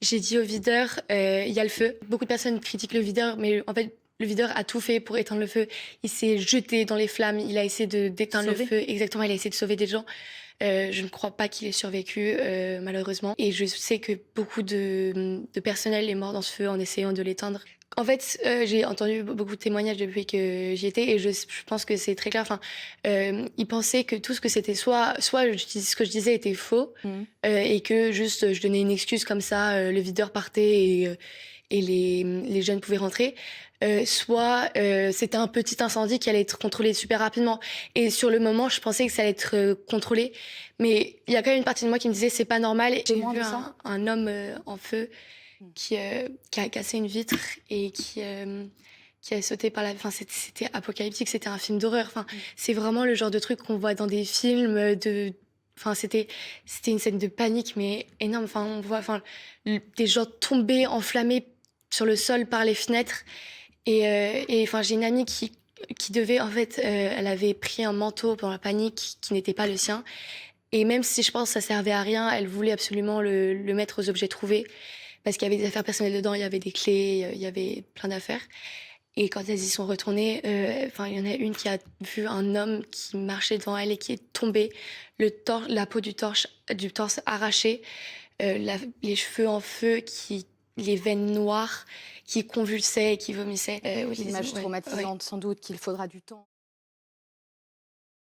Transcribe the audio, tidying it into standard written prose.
J'ai dit au videur, il y a le feu. Beaucoup de personnes critiquent le videur, mais en fait, le videur a tout fait pour éteindre le feu. Il s'est jeté dans les flammes, il a essayé d'éteindre le Sauver. feu. Exactement, il a essayé de sauver des gens. Je ne crois pas qu'il ait survécu, malheureusement. Et je sais que beaucoup de personnel est mort dans ce feu en essayant de l'éteindre. En fait, j'ai entendu beaucoup de témoignages depuis que j'y étais et je pense que c'est très clair. Enfin, ils pensaient que tout ce que c'était ce que je disais était faux Mmh. et que juste je donnais une excuse comme ça, le videur partait et les jeunes pouvaient rentrer. Soit c'était un petit incendie qui allait être contrôlé super rapidement. Et sur le moment, je pensais que ça allait être contrôlé. Mais il y a quand même une partie de moi qui me disait c'est pas normal. J'ai Témoin vu de ça? un homme en feu Mmh. qui a cassé une vitre et qui a sauté par la... Enfin, c'était apocalyptique, c'était un film d'horreur. Enfin, Mmh. c'est vraiment le genre de truc qu'on voit dans des films de... Enfin, c'était une scène de panique, mais énorme. Enfin, on voit des gens tombés, enflammés sur le sol par les fenêtres. Et enfin, j'ai une amie qui devait, en fait, elle avait pris un manteau pendant la panique qui n'était pas le sien. Et même si je pense que ça servait à rien, elle voulait absolument le mettre aux objets trouvés. Parce qu'il y avait des affaires personnelles dedans, il y avait des clés, il y avait plein d'affaires. Et quand elles y sont retournées, enfin, il y en a une qui a vu un homme qui marchait devant elle et qui est tombé, la peau du torse arrachée, les cheveux en feu, les veines noires, qui convulsaient et qui vomissaient. Oui, Des images ouais, ouais. traumatisantes sans doute qu'il faudra du temps.